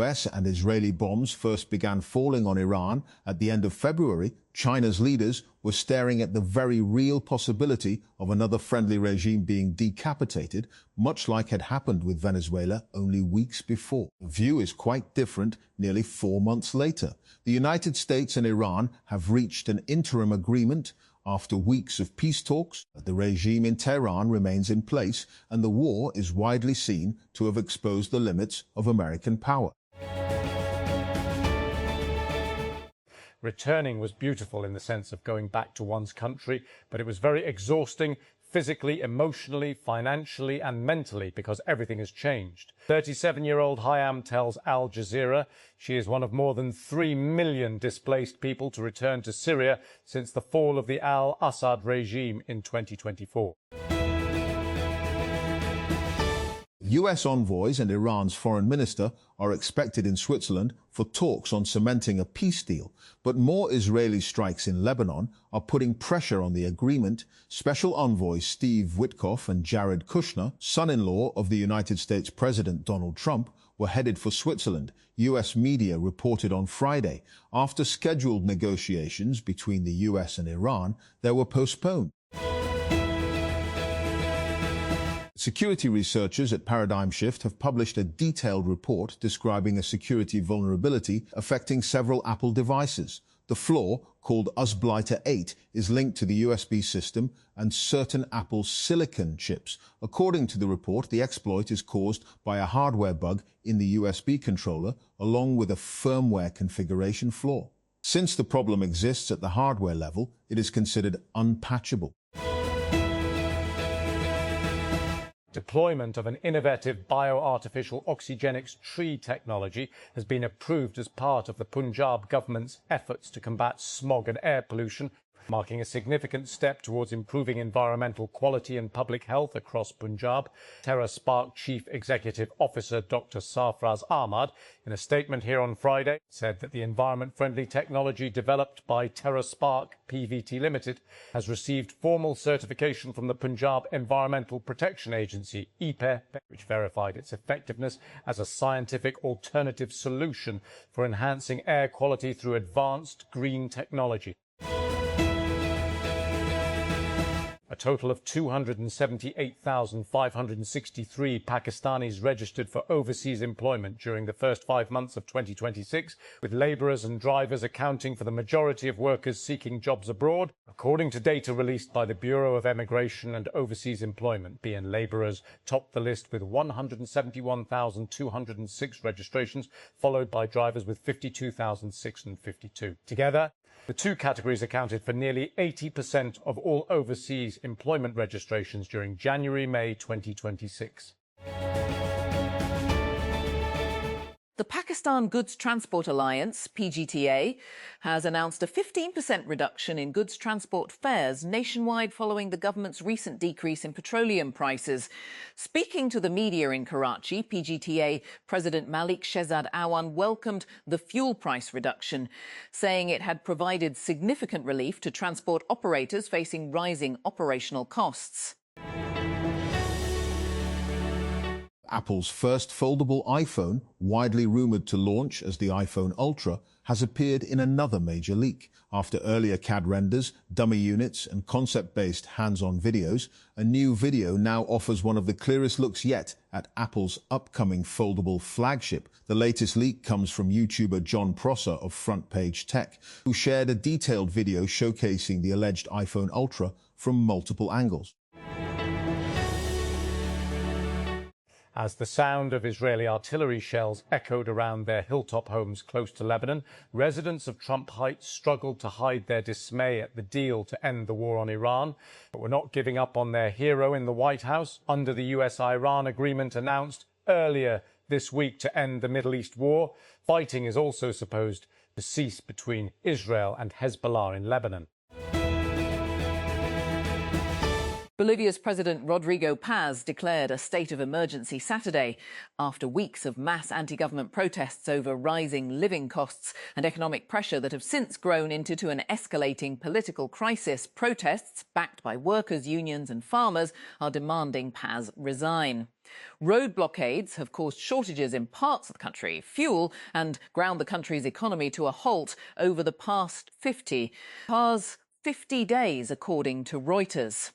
US and Israeli bombs first began falling on Iran at the end of February, China's leaders were staring at the very real possibility of another friendly regime being decapitated, much like had happened with Venezuela only weeks before. The view is quite different nearly 4 months later. The United States and Iran have reached an interim agreement after weeks of peace talks. The regime in Tehran remains in place, and the war is widely seen to have exposed the limits of American power. Returning was beautiful in the sense of going back to one's country, but it was very exhausting physically, emotionally, financially and mentally, because everything has changed. 37-year-old Hayam tells Al Jazeera she is one of more than 3 million displaced people to return to Syria since the fall of the al-Assad regime in 2024. US envoys and Iran's foreign minister are expected in Switzerland for talks on cementing a peace deal. But more Israeli strikes in Lebanon are putting pressure on the agreement. Special envoys Steve Witkoff and Jared Kushner, son-in-law of the United States President Donald Trump, were headed for Switzerland, US media reported on Friday. After scheduled negotiations between the US and Iran, they were postponed. Security researchers at Paradigm Shift have published a detailed report describing a security vulnerability affecting several Apple devices. The flaw, called Usblighter 8, is linked to the USB system and certain Apple silicon chips. According to the report, the exploit is caused by a hardware bug in the USB controller, along with a firmware configuration flaw. Since the problem exists at the hardware level, it is considered unpatchable. Deployment of an innovative bioartificial oxygenics tree technology has been approved as part of the Punjab government's efforts to combat smog and air pollution, marking a significant step towards improving environmental quality and public health across Punjab. TerraSpark Chief Executive Officer Dr. Sarfraz Ahmad, in a statement here on Friday, said that the environment-friendly technology developed by TerraSpark PVT Limited has received formal certification from the Punjab Environmental Protection Agency, EPE, which verified its effectiveness as a scientific alternative solution for enhancing air quality through advanced green technology. A total of 278,563 Pakistanis registered for overseas employment during the first 5 months of 2026, with labourers and drivers accounting for the majority of workers seeking jobs abroad. According to data released by the Bureau of Emigration and Overseas Employment, BN labourers topped the list with 171,206 registrations, followed by drivers with 52,652. Together, the two categories accounted for nearly 80% of all overseas employment registrations during January-May 2026. The Pakistan Goods Transport Alliance, PGTA, has announced a 15% reduction in goods transport fares nationwide following the government's recent decrease in petroleum prices. Speaking to the media in Karachi, PGTA President Malik Shehzad Awan welcomed the fuel price reduction, saying it had provided significant relief to transport operators facing rising operational costs. Apple's first foldable iPhone, widely rumoured to launch as the iPhone Ultra, has appeared in another major leak. After earlier CAD renders, dummy units and concept-based hands-on videos, a new video now offers one of the clearest looks yet at Apple's upcoming foldable flagship. The latest leak comes from YouTuber John Prosser of Front Page Tech, who shared a detailed video showcasing the alleged iPhone Ultra from multiple angles. As the sound of Israeli artillery shells echoed around their hilltop homes close to Lebanon, residents of Trump Heights struggled to hide their dismay at the deal to end the war on Iran, but were not giving up on their hero in the White House under the US-Iran agreement announced earlier this week to end the Middle East war. Fighting is also supposed to cease between Israel and Hezbollah in Lebanon. Bolivia's President Rodrigo Paz declared a state of emergency Saturday after weeks of mass anti-government protests over rising living costs and economic pressure that have since grown into an escalating political crisis. Protests, backed by workers' unions and farmers, are demanding Paz resign. Road blockades have caused shortages in parts of the country, fuel, and ground the country's economy to a halt over the past 50 days, according to Reuters.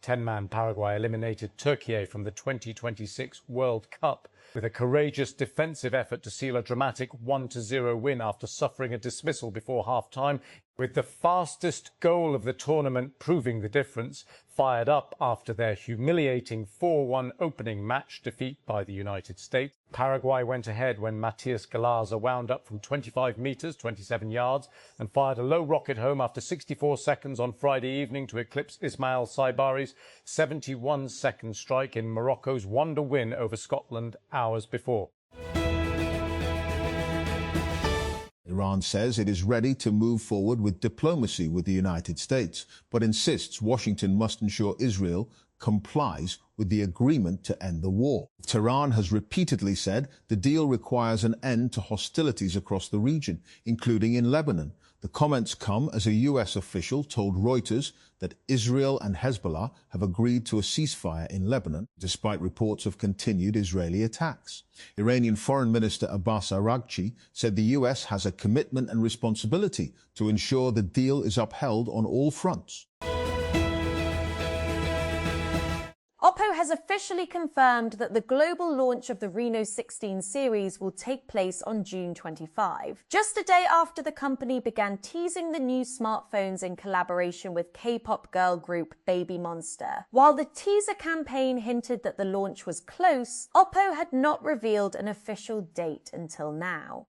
10-man Paraguay eliminated Turkey from the 2026 World Cup with a courageous defensive effort to seal a dramatic 1-0 win after suffering a dismissal before half-time, with the fastest goal of the tournament proving the difference, fired up after their humiliating 4-1 opening match defeat by the United States. Paraguay went ahead when Matias Galarza wound up from 25 metres, 27 yards, and fired a low rocket home after 64 seconds on Friday evening to eclipse Ismail Saibari's 71-second strike in Morocco's wonder win over Scotland hours before. Iran says it is ready to move forward with diplomacy with the United States, but insists Washington must ensure Israel complies with the agreement to end the war. Tehran has repeatedly said the deal requires an end to hostilities across the region, including in Lebanon. The comments come as a U.S. official told Reuters that Israel and Hezbollah have agreed to a ceasefire in Lebanon, despite reports of continued Israeli attacks. Iranian Foreign Minister Abbas Araghchi said the U.S. has a commitment and responsibility to ensure the deal is upheld on all fronts. Oppo has officially confirmed that the global launch of the Reno 16 series will take place on June 25, just a day after the company began teasing the new smartphones in collaboration with K-pop girl group Baby Monster. While the teaser campaign hinted that the launch was close, Oppo had not revealed an official date until now.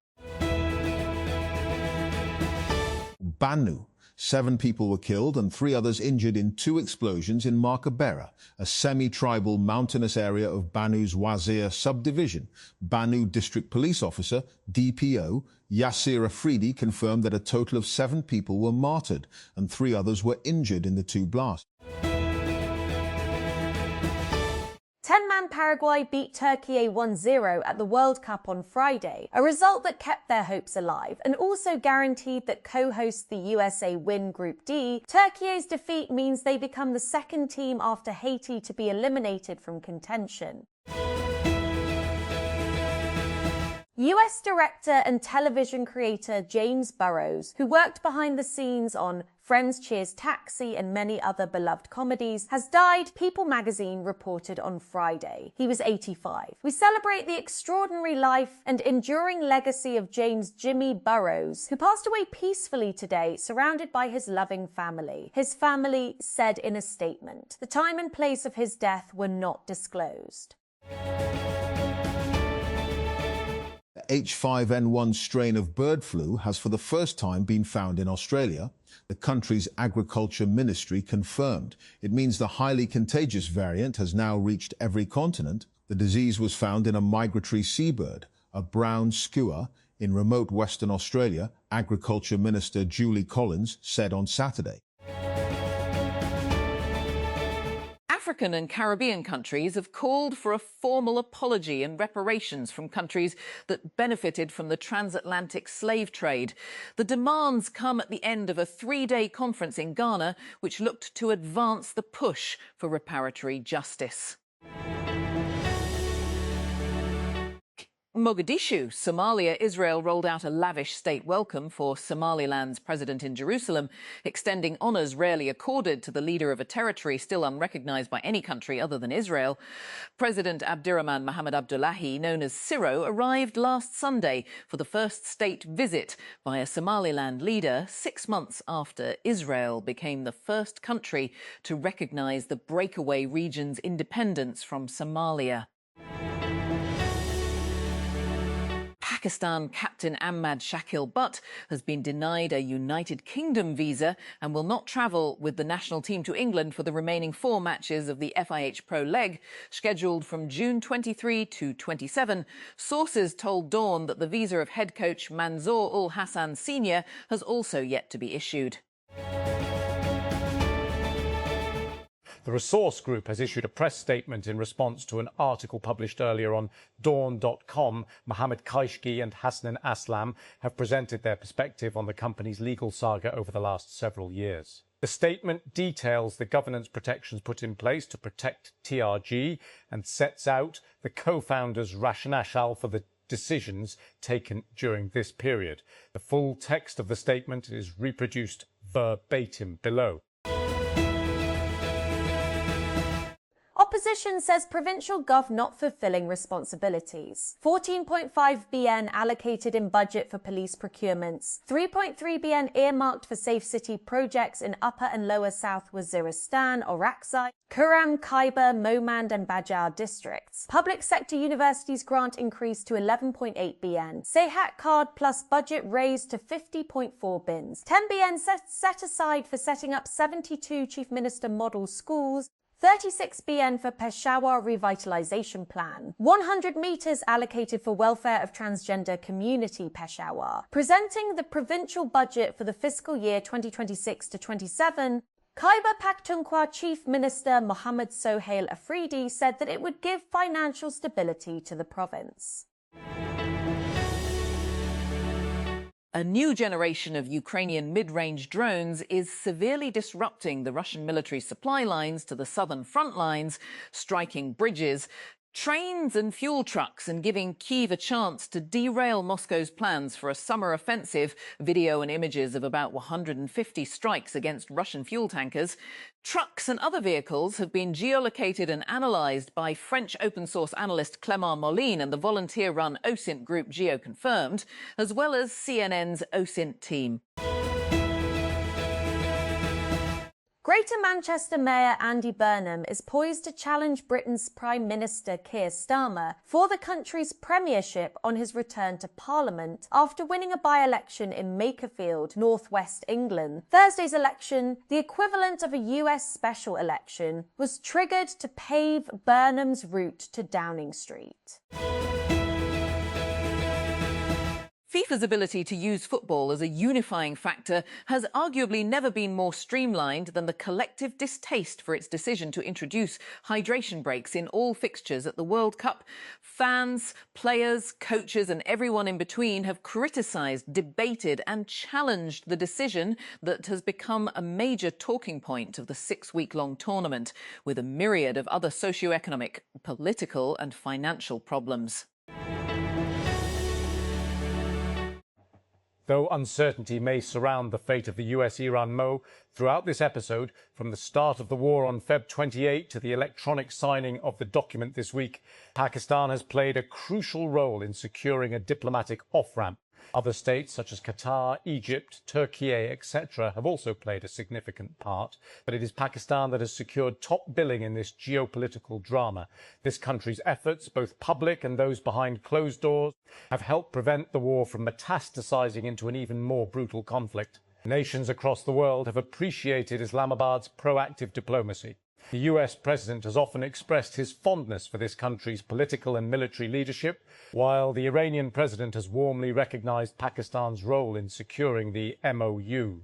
Banu. 7 people were killed and 3 others injured in 2 explosions in Markabera, a semi-tribal mountainous area of Banu's Wazir subdivision. Banu District Police Officer, DPO, Yassir Afridi confirmed that a total of 7 people were martyred and 3 others were injured in the 2 blasts. 10-man Paraguay beat Turkey 1-0 at the World Cup on Friday, a result that kept their hopes alive and also guaranteed that co-hosts the USA win Group D. Turkey's defeat means they become the second team after Haiti to be eliminated from contention. US director and television creator James Burrows, who worked behind the scenes on Friends, Cheers, Taxi and many other beloved comedies, has died, People magazine reported on Friday. He was 85. We celebrate the extraordinary life and enduring legacy of James Jimmy Burrows, who passed away peacefully today, surrounded by his loving family. His family said in a statement, the time and place of his death were not disclosed. The H5N1 strain of bird flu has for the first time been found in Australia. The country's agriculture ministry confirmed. It means the highly contagious variant has now reached every continent. The disease was found in a migratory seabird, a brown skua, in remote Western Australia, Agriculture Minister Julie Collins said on Saturday. African and Caribbean countries have called for a formal apology and reparations from countries that benefited from the transatlantic slave trade. The demands come at the end of a 3-day conference in Ghana, which looked to advance the push for reparatory justice. Mogadishu, Somalia. Israel rolled out a lavish state welcome for Somaliland's president in Jerusalem, extending honours rarely accorded to the leader of a territory still unrecognised by any country other than Israel. President Abdirahman Mohamed Abdullahi, known as Ciro, arrived last Sunday for the first state visit by a Somaliland leader 6 months after Israel became the first country to recognise the breakaway region's independence from Somalia. Pakistan captain Ahmad Shakil Butt has been denied a United Kingdom visa and will not travel with the national team to England for the remaining 4 matches of the FIH Pro leg, scheduled from June 23 to 27. Sources told Dawn that the visa of head coach Manzoor Ul Hassan Sr. has also yet to be issued. The Resource Group has issued a press statement in response to an article published earlier on Dawn.com. Mohammed Kaishki and Hasnan Aslam have presented their perspective on the company's legal saga over the last several years. The statement details the governance protections put in place to protect TRG and sets out the co-founders' rationale for the decisions taken during this period. The full text of the statement is reproduced verbatim below. Opposition says provincial gov not fulfilling responsibilities. 14.5 BN allocated in budget for police procurements. 3.3 BN earmarked for safe city projects in Upper and Lower South Waziristan, Orakzai, Kuram, Khyber, Momand and Bajar districts. Public sector universities grant increased to 11.8 BN. Sehat card plus budget raised to 50.4 bins. 10 BN set aside for setting up 72 Chief Minister model schools. 36 BN for Peshawar Revitalisation Plan. 100 metres allocated for welfare of transgender community Peshawar. Presenting the provincial budget for the fiscal year 2026 to 27, Khyber Pakhtunkhwa Chief Minister Mohammad Sohail Afridi said that it would give financial stability to the province. A new generation of Ukrainian mid-range drones is severely disrupting the Russian military supply lines to the southern front lines, striking bridges, trains and fuel trucks and giving Kyiv a chance to derail Moscow's plans for a summer offensive. Video and images of about 150 strikes against Russian fuel tankers. Trucks and other vehicles have been geolocated and analysed by French open-source analyst Clément Moline and the volunteer-run OSINT group GeoConfirmed, as well as CNN's OSINT team. Greater Manchester Mayor Andy Burnham is poised to challenge Britain's Prime Minister Keir Starmer for the country's premiership on his return to Parliament after winning a by-election in Makerfield, northwest England. Thursday's election, the equivalent of a US special election, was triggered to pave Burnham's route to Downing Street. FIFA's ability to use football as a unifying factor has arguably never been more streamlined than the collective distaste for its decision to introduce hydration breaks in all fixtures at the World Cup. Fans, players, coaches and everyone in between have criticised, debated and challenged the decision that has become a major talking point of the 6-week-long tournament, with a myriad of other socio-economic, political and financial problems. Though uncertainty may surround the fate of the US-Iran MO, throughout this episode, from the start of the war on Feb 28 to the electronic signing of the document this week, Pakistan has played a crucial role in securing a diplomatic off-ramp. Other states such as Qatar, Egypt, Turkey, etc. have also played a significant part, but it is Pakistan that has secured top billing in this geopolitical drama. This country's efforts, both public and those behind closed doors, have helped prevent the war from metastasizing into an even more brutal conflict. Nations across the world have appreciated Islamabad's proactive diplomacy. The US president has often expressed his fondness for this country's political and military leadership, while the Iranian president has warmly recognized Pakistan's role in securing the MOU.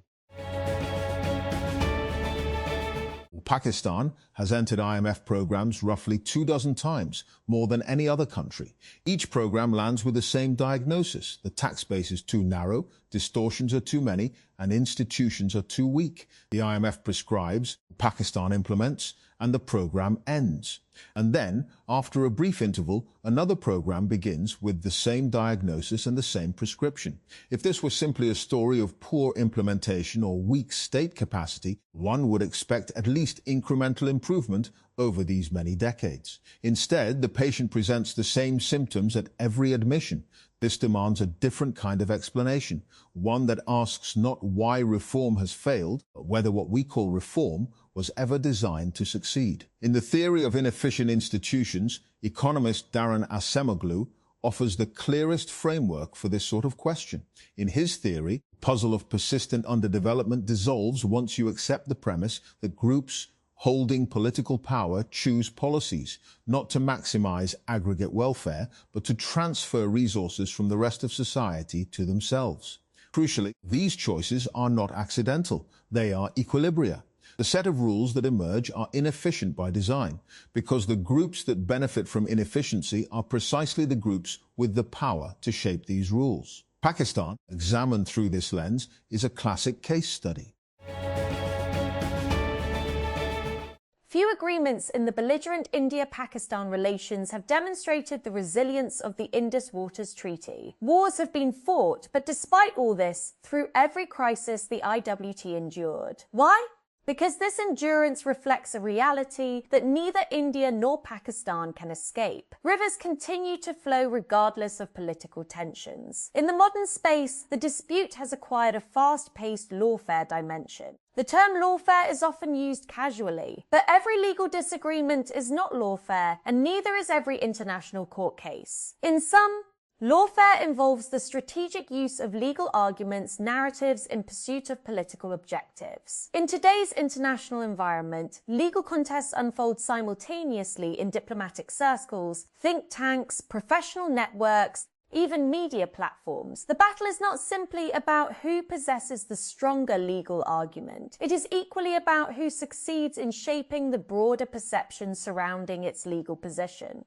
Pakistan has entered IMF programs roughly 24 times, more than any other country. Each program lands with the same diagnosis. The tax base is too narrow, distortions are too many, and institutions are too weak. The IMF prescribes, Pakistan implements, and the program ends. And then, after a brief interval, another program begins with the same diagnosis and the same prescription. If this were simply a story of poor implementation or weak state capacity, one would expect at least incremental improvement over these many decades. Instead, the patient presents the same symptoms at every admission. This demands a different kind of explanation, one that asks not why reform has failed, but whether what we call reform was ever designed to succeed. In the theory of inefficient institutions, economist Darren Acemoglu offers the clearest framework for this sort of question. In his theory, the puzzle of persistent underdevelopment dissolves once you accept the premise that groups holding political power choose policies, not to maximize aggregate welfare, but to transfer resources from the rest of society to themselves. Crucially, these choices are not accidental. They are equilibria. The set of rules that emerge are inefficient by design, because the groups that benefit from inefficiency are precisely the groups with the power to shape these rules. Pakistan, examined through this lens, is a classic case study. Few agreements in the belligerent India-Pakistan relations have demonstrated the resilience of the Indus Waters Treaty. Wars have been fought, but despite all this, through every crisis the IWT endured. Why? Because this endurance reflects a reality that neither India nor Pakistan can escape. Rivers continue to flow regardless of political tensions. In the modern space, the dispute has acquired a fast-paced lawfare dimension. The term lawfare is often used casually, but every legal disagreement is not lawfare, and neither is every international court case. In sum, lawfare involves the strategic use of legal arguments, narratives in pursuit of political objectives. In today's international environment, legal contests unfold simultaneously in diplomatic circles, think tanks, professional networks, even media platforms. The battle is not simply about who possesses the stronger legal argument. It is equally about who succeeds in shaping the broader perception surrounding its legal position.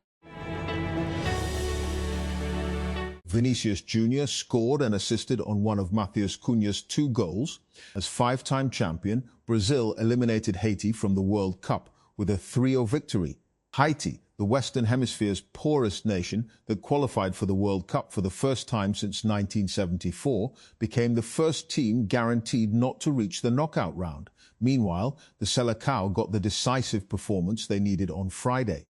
Vinicius Jr. scored and assisted on one of Matheus Cunha's 2 goals. As 5-time champion, Brazil eliminated Haiti from the World Cup with a 3-0 victory. Haiti, the Western Hemisphere's poorest nation that qualified for the World Cup for the first time since 1974, became the first team guaranteed not to reach the knockout round. Meanwhile, the Selecao got the decisive performance they needed on Friday.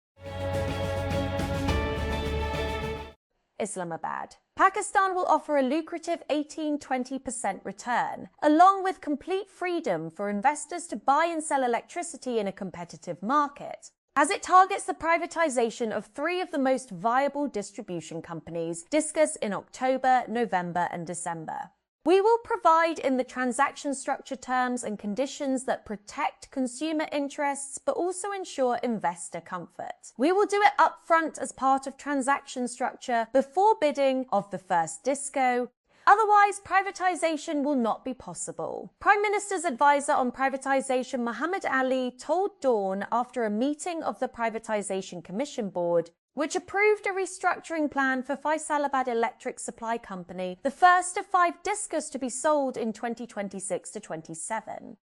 Islamabad. Pakistan will offer a lucrative 18-20% return, along with complete freedom for investors to buy and sell electricity in a competitive market, as it targets the privatization of 3 of the most viable distribution companies discussed in October, November and December. We will provide in the transaction structure terms and conditions that protect consumer interests but also ensure investor comfort. We will do it upfront as part of transaction structure before bidding of the first disco. Otherwise, privatization will not be possible. Prime Minister's advisor on privatization, Muhammad Ali, told Dawn after a meeting of the Privatization Commission Board, which approved a restructuring plan for Faisalabad Electric Supply Company, the first of 5 discos to be sold in 2026 to 27.